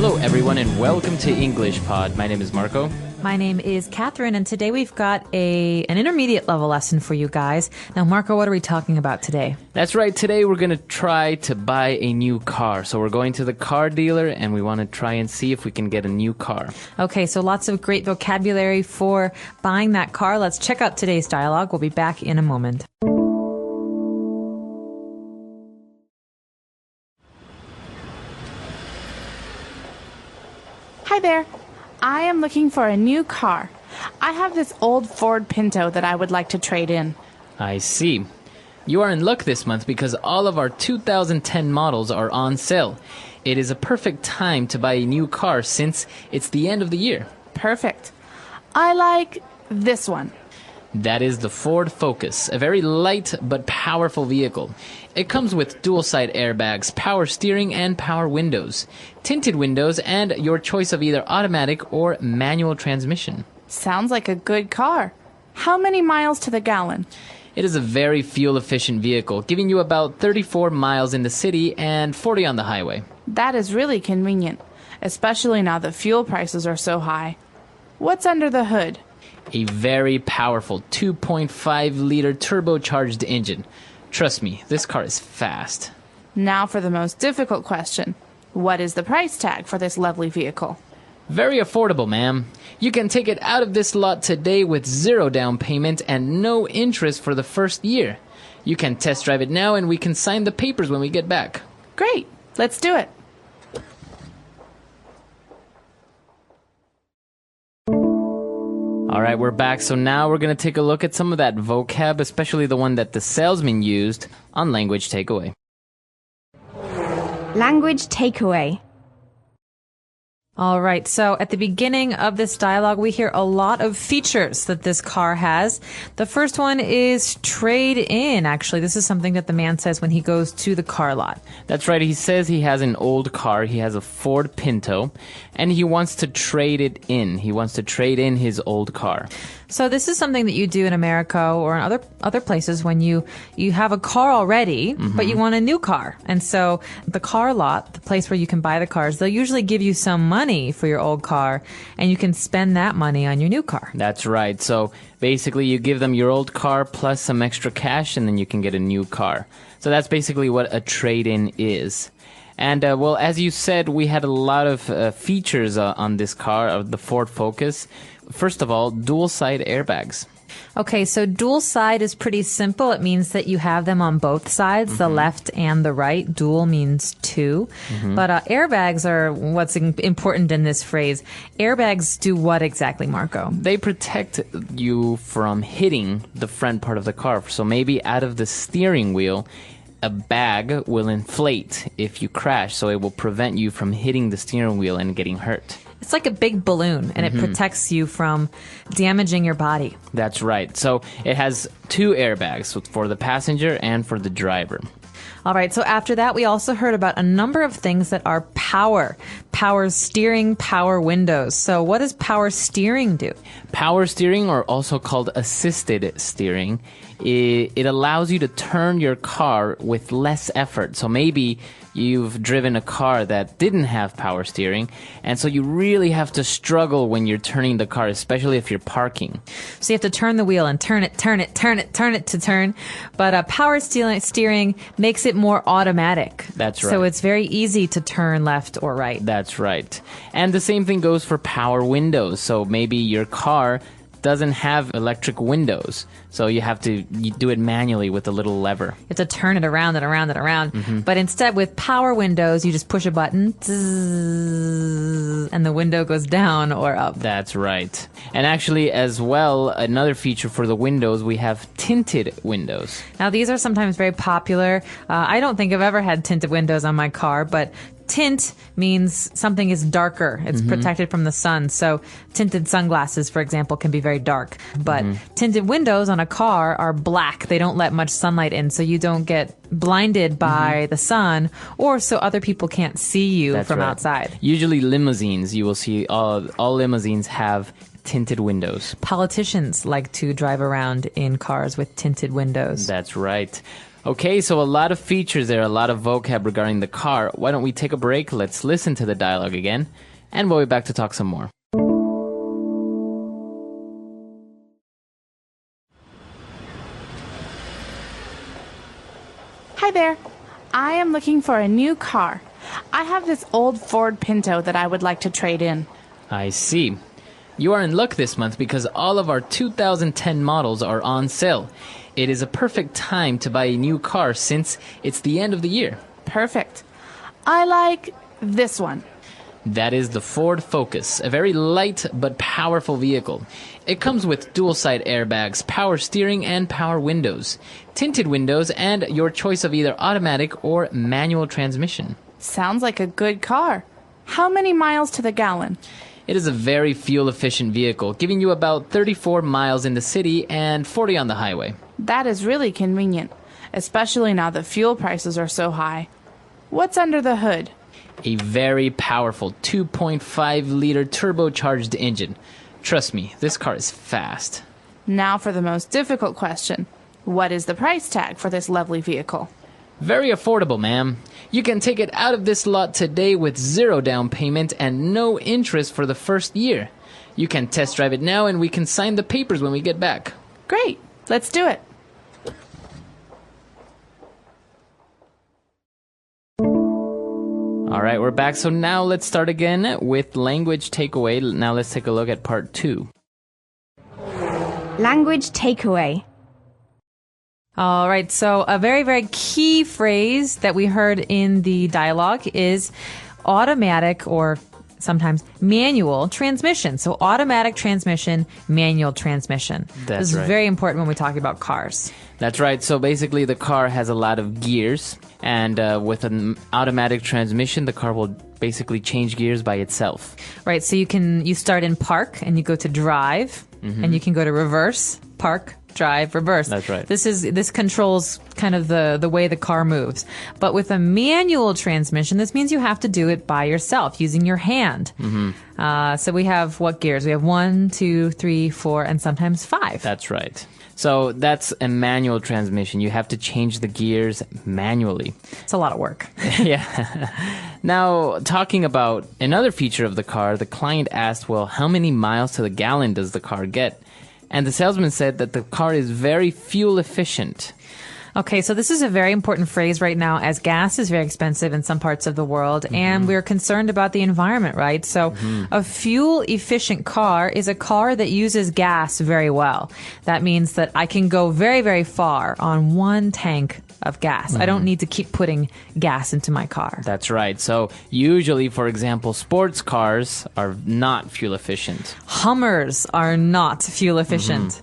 Hello, everyone, and welcome to English Pod. My name is Marco. My name is Catherine, and today we've got an intermediate level lesson for you guys. Now, Marco, what are we talking about today? That's right. Today we're going to try to buy a new car. So we're going to the car dealer, and we want to try and see if we can get a new car. Okay, so lots of great vocabulary for buying that car. Let's check out today's dialogue. We'll be back in a moment. Hi there. I am looking for a new car. I have this old Ford Pinto that I would like to trade in. I see. You are in luck this month because all of our 2010 models are on sale. It is a perfect time to buy a new car since it's the end of the year. Perfect. I like this one. That is the Ford Focus, a very light but powerful vehicle. It comes with dual-side airbags, power steering, and power windows, tinted windows, and your choice of either automatic or manual transmission. Sounds like a good car. How many miles to the gallon? It is a very fuel-efficient vehicle, giving you about 34 miles in the city and 40 on the highway. That is really convenient, especially now that fuel prices are so high. What's under the hood? A very powerful 2.5-liter turbocharged engine. Trust me, this car is fast. Now for the most difficult question. What is the price tag for this lovely vehicle? Very affordable, ma'am. You can take it out of this lot today with zero down payment and no interest for the first year. You can test drive it now and we can sign the papers when we get back. Great. Let's do it. All right, we're back. So now we're going to take a look at some of that vocab, especially the one that the salesman used on Language Takeaway. Language takeaway. All right, so at the beginning of this dialogue, we hear a lot of features that this car has. The first one is trade in. Actually, this is something that the man says when he goes to the car lot. That's right. He says he has an old car. He has a Ford Pinto, and he wants to trade it in. He wants to trade in his old car. So this is something that you do in America or in other places when you have a car already, but you want a new car. And so the car lot, the place where you can buy the cars, they'll usually give you some money for your old car, and you can spend that money on your new car. That's right. So basically you give them your old car plus some extra cash, and then you can get a new car. So that's basically what a trade-in is. And, well, as you said, we had a lot of features on this car, the Ford Focus. First of all, dual-side airbags. Okay, so dual side is pretty simple. It means that you have them on both sides, the left and the right. Dual means two. But airbags are what's important in this phrase. Airbags do what exactly, Marco? They protect you from hitting the front part of the car. So maybe out of the steering wheel, a bag will inflate if you crash, so it will prevent you from hitting the steering wheel and getting hurt. It's like a big balloon, and it protects you from damaging your body. That's right. So it has two airbags for the passenger and for the driver. All right, so after that, we also heard about a number of things that are power. Power steering, power windows. So what does power steering do? Power steering, or also called assisted steering, it allows you to turn your car with less effort. So maybe you've driven a car that didn't have power steering, and so you really have to struggle when you're turning the car, especially if you're parking. So you have to turn the wheel and turn it to turn. But power steering makes it more automatic. That's right. So it's very easy to turn left or right. That's right. And the same thing goes for power windows. So maybe your car doesn't have electric windows, so you do it manually with a little lever. You have to turn it around and around and around. But instead, with power windows, you just push a button, and the window goes down or up. That's right. And actually, as well, another feature for the windows, we have tinted windows. Now, these are sometimes very popular. I don't think I've ever had tinted windows on my car, but tint means something is darker. It's protected from the sun. So tinted sunglasses, for example, can be very dark. But tinted windows on a car are black. They don't let much sunlight in, so you don't get blinded by the sun, or so other people can't see you from outside. Usually limousines, you will see all limousines have tinted windows. Politicians like to drive around in cars with tinted windows. That's right. Okay, so a lot of features there, a lot of vocab regarding the car. Why don't we take a break? Let's listen to the dialogue again, and we'll be back to talk some more. Hi there. I am looking for a new car. I have this old Ford Pinto that I would like to trade in. I see. You are in luck this month because all of our 2010 models are on sale. It is a perfect time to buy a new car since it's the end of the year. Perfect. I like this one. That is the Ford Focus, a very light but powerful vehicle. It comes with dual-side airbags, power steering, and power windows, tinted windows, and your choice of either automatic or manual transmission. Sounds like a good car. How many miles to the gallon? It is a very fuel-efficient vehicle, giving you about 34 miles in the city and 40 on the highway. That is really convenient, especially now that fuel prices are so high. What's under the hood? A very powerful 2.5-liter turbocharged engine. Trust me, this car is fast. Now for the most difficult question. What is the price tag for this lovely vehicle? Very affordable, ma'am. You can take it out of this lot today with 0 down payment and no interest for the first year. You can test drive it now and we can sign the papers when we get back. Great. Let's do it. All right, we're back. So now let's start again with language takeaway. Now let's take a look at part 2. Language takeaway. All right, so a very, very key phrase that we heard in the dialogue is automatic or sometimes manual transmission. So automatic transmission, manual transmission. That's this is right. very important when we talk about cars. That's right. So basically the car has a lot of gears, and with an automatic transmission, the car will basically change gears by itself. Right, so you start in park and you go to drive, and you can go to reverse, park, drive, reverse. That's right. This controls kind of the way the car moves. But with a manual transmission, this means you have to do it by yourself using your hand. So we have what gears? We have 1, 2, 3, 4, and sometimes 5. That's right. So that's a manual transmission. You have to change the gears manually. It's a lot of work. Yeah. Now, talking about another feature of the car, the client asked, well, how many miles to the gallon does the car get? And the salesman said that the car is very fuel efficient. Okay, so this is a very important phrase right now as gas is very expensive in some parts of the world and we're concerned about the environment, right? So a fuel efficient car is a car that uses gas very well. That means that I can go very, very far on one tank of gas. I don't need to keep putting gas into my car. That's right. So usually, for example, sports cars are not fuel efficient. Hummers are not fuel efficient.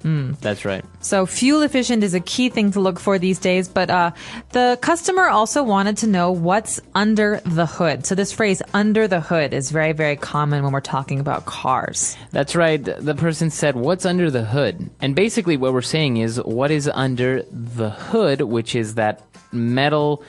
That's right. So fuel efficient is a key thing to look for these days, but the customer also wanted to know what's under the hood. So this phrase, under the hood, is very, very common when we're talking about cars. That's right. The person said, what's under the hood? And basically what we're saying is, what is under the hood, which is that metal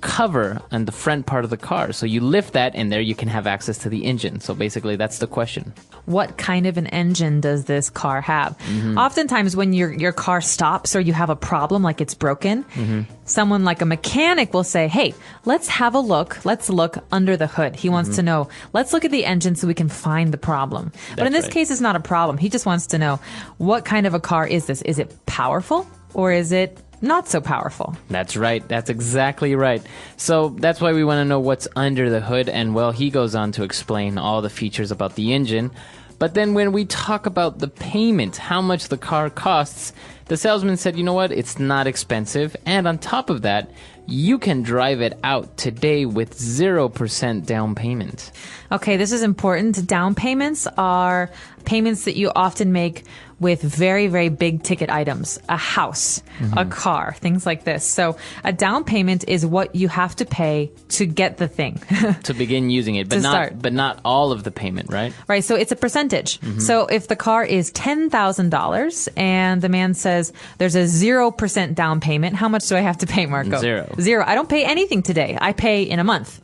cover on the front part of the car. So you lift that and there you can have access to the engine. So basically that's the question. What kind of an engine does this car have? Oftentimes when your car stops or you have a problem, like it's broken, someone like a mechanic will say, hey, let's have a look. Let's look under the hood. He wants to know, let's look at the engine so we can find the problem. But in this case, it's not a problem. He just wants to know, what kind of a car is this? Is it powerful or is it not so powerful? That's right. That's exactly right. So that's why we want to know what's under the hood. And well, he goes on to explain all the features about the engine. But then when we talk about the payment, how much the car costs, the salesman said, you know what? It's not expensive. And on top of that, you can drive it out today with 0% down payment. Okay, this is important. Down payments are payments that you often make with very, very big ticket items, a house, a car, things like this. So a down payment is what you have to pay to get the thing. To begin using it, but not all of the payment, right? Right, so it's a percentage. So if the car is $10,000 and the man says, says there's a 0% down payment. How much do I have to pay, Marco? Zero. I don't pay anything today. I pay in a month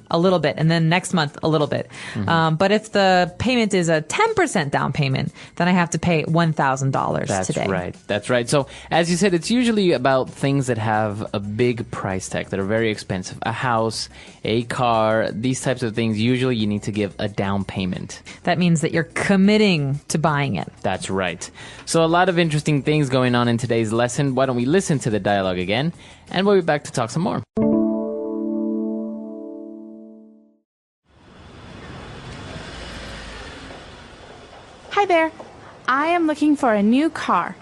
a little bit, and then next month a little bit. But if the payment is a 10% down payment, then I have to pay $1,000 today. That's right. So as you said, it's usually about things that have a big price tag, that are very expensive. A house, a car, these types of things. Usually you need to give a down payment. That means that you're committing to buying it. That's right. So a lot of interesting things going on in today's lesson. Why don't we listen to the dialogue again, and we'll be back to talk some more. Hi there. I am looking for a new car.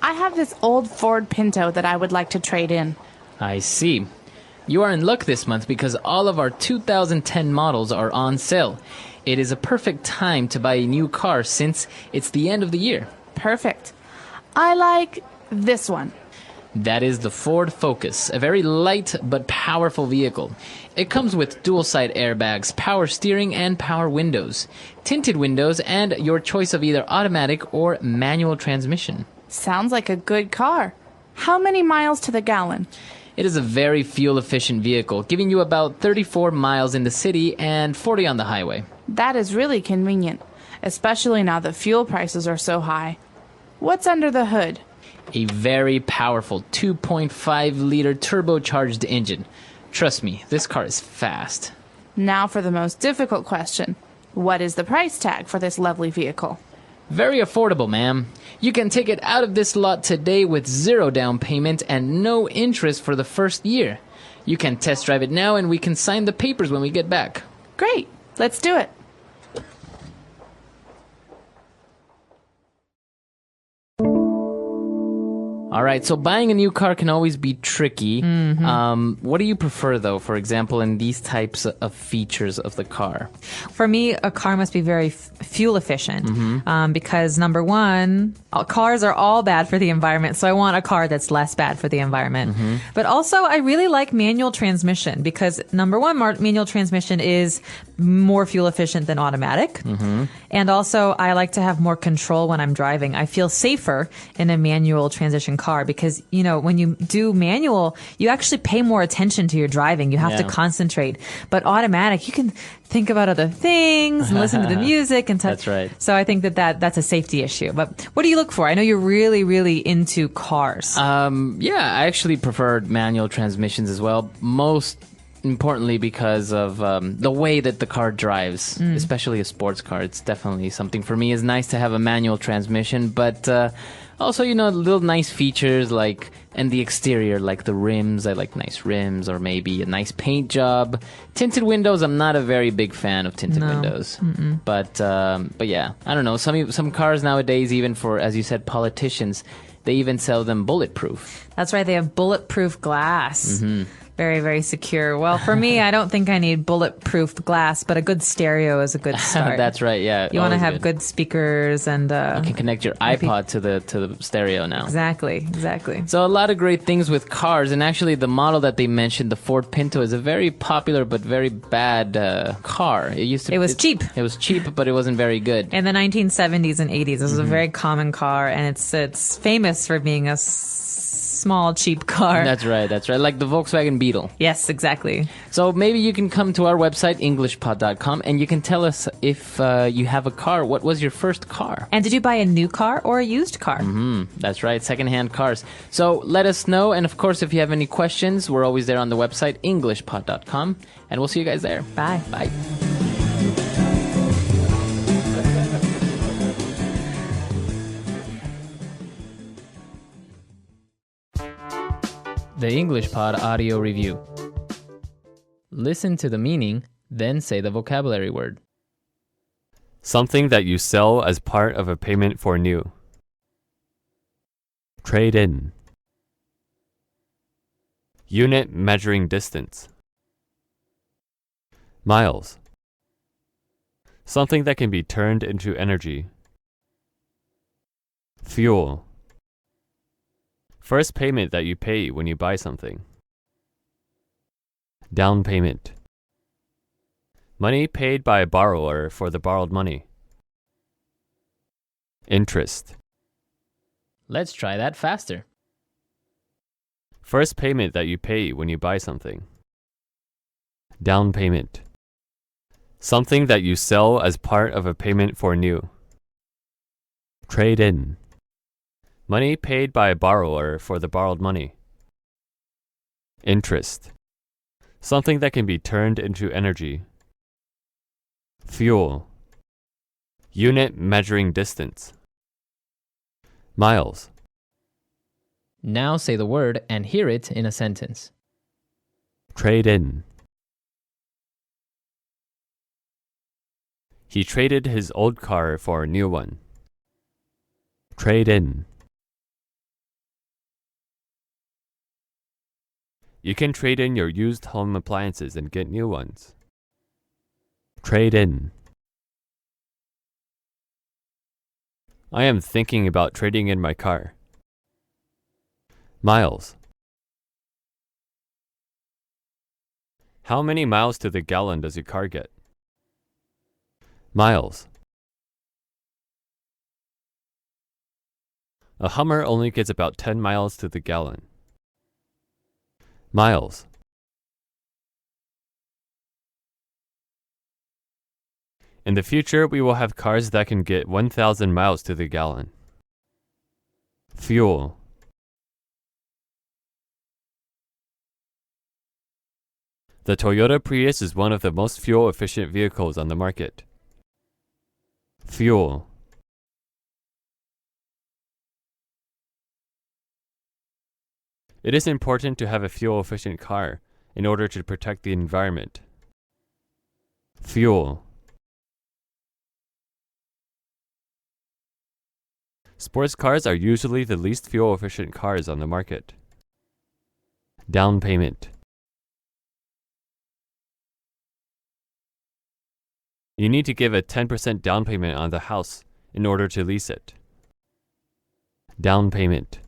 I have this old Ford Pinto that I would like to trade in. I see. You are in luck this month because all of our 2010 models are on sale. It is a perfect time to buy a new car since it's the end of the year. Perfect. I like this one. That is the Ford Focus, a very light but powerful vehicle. It comes with dual-side airbags, power steering, and power windows, tinted windows, and your choice of either automatic or manual transmission. Sounds like a good car. How many miles to the gallon? It is a very fuel-efficient vehicle, giving you about 34 miles in the city and 40 on the highway. That is really convenient, especially now that fuel prices are so high. What's under the hood? A very powerful 2.5-liter turbocharged engine. Trust me, this car is fast. Now for the most difficult question. What is the price tag for this lovely vehicle? Very affordable, ma'am. You can take it out of this lot today with 0 down payment and no interest for the first year. You can test drive it now and we can sign the papers when we get back. Great. Let's do it. All right, so buying a new car can always be tricky. What do you prefer, though, for example, in these types of features of the car? For me, a car must be very fuel efficient because, number one, cars are all bad for the environment, so I want a car that's less bad for the environment. But also, I really like manual transmission because, number one, manual transmission is more fuel efficient than automatic. And also, I like to have more control when I'm driving. I feel safer in a manual transition car because, you know, when you do manual, you actually pay more attention to your driving. You have to concentrate. But automatic, you can think about other things and listen to the music and That's right. So I think that's a safety issue. But what do you look for? I know you're really, really into cars. Yeah, I actually preferred manual transmissions as well. Most importantly because of the way that the car drives, especially a sports car. It's definitely something for me. It's nice to have a manual transmission, but also, you know, little nice features like, and the exterior, like the rims. I like nice rims, or maybe a nice paint job. Tinted windows, I'm not a very big fan of tinted windows. But yeah, I don't know. Some cars nowadays, even for, as you said, politicians, they even sell them bulletproof. That's right. They have bulletproof glass. Very, very secure. Well, for me, I don't think I need bulletproof glass, but a good stereo is a good start. That's right, yeah. You want to have good speakers and... you can connect your iPod to the stereo now. Exactly. So a lot of great things with cars, and actually the model that they mentioned, the Ford Pinto, is a very popular but very bad car. It was cheap. It was cheap, but it wasn't very good. In the 1970s and 80s, this was a very common car, and it's famous for being a small, cheap car. That's right. Like the Volkswagen Beetle. Yes, exactly. So maybe you can come to our website, englishpod.com, and you can tell us if you have a car. What was your first car? And did you buy a new car or a used car? That's right. Secondhand cars. So let us know. And of course, if you have any questions, we're always there on the website, englishpod.com. And we'll see you guys there. Bye. Bye. The English Pod Audio Review. Listen to the meaning, then say the vocabulary word. Something that you sell as part of a payment for new. Trade in. Unit measuring distance. Miles. Something that can be turned into energy. Fuel. First payment that you pay when you buy something. Down payment. Money paid by a borrower for the borrowed money. Interest. Let's try that faster. First payment that you pay when you buy something. Down payment. Something that you sell as part of a payment for new. Trade-in. Money paid by a borrower for the borrowed money. Interest. Something that can be turned into energy. Fuel. Unit measuring distance. Miles. Now say the word and hear it in a sentence. Trade-in. He traded his old car for a new one. Trade-in. You can trade in your used home appliances and get new ones. Trade-in. I am thinking about trading in my car. Miles. How many miles to the gallon does your car get? Miles. A Hummer only gets about 10 miles to the gallon. Miles. In the future, we will have cars that can get 1,000 miles to the gallon. Fuel. The Toyota Prius is one of the most fuel-efficient vehicles on the market. Fuel. It is important to have a fuel-efficient car in order to protect the environment. Fuel. Sports cars are usually the least fuel-efficient cars on the market. Down payment. You need to give a 10% down payment on the house in order to lease it. Down payment.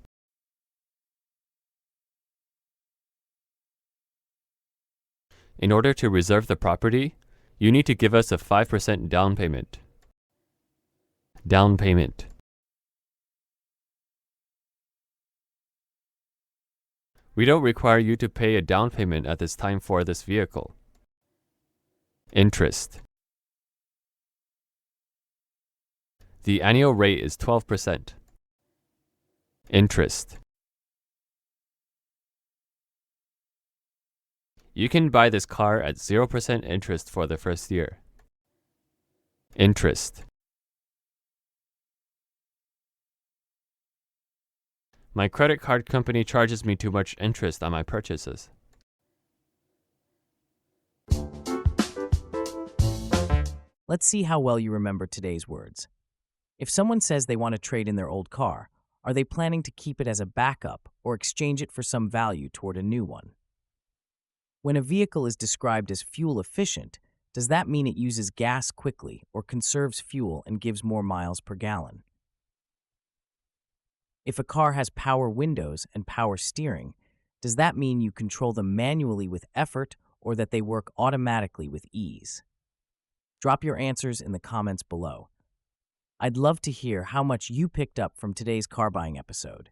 In order to reserve the property, you need to give us a 5% down payment. Down payment. We don't require you to pay a down payment at this time for this vehicle. Interest. The annual rate is 12%. Interest. You can buy this car at 0% interest for the first year. Interest. My credit card company charges me too much interest on my purchases. Let's see how well you remember today's words. If someone says they want to trade in their old car, are they planning to keep it as a backup or exchange it for some value toward a new one? When a vehicle is described as fuel efficient, does that mean it uses gas quickly or conserves fuel and gives more miles per gallon? If a car has power windows and power steering, does that mean you control them manually with effort or that they work automatically with ease? Drop your answers in the comments below. I'd love to hear how much you picked up from today's car buying episode.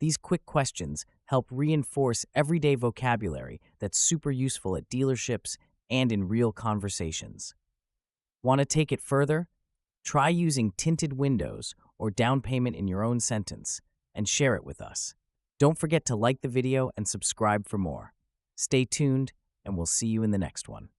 These quick questions help reinforce everyday vocabulary that's super useful at dealerships and in real conversations. Want to take it further? Try using tinted windows or down payment in your own sentence and share it with us. Don't forget to like the video and subscribe for more. Stay tuned, and we'll see you in the next one.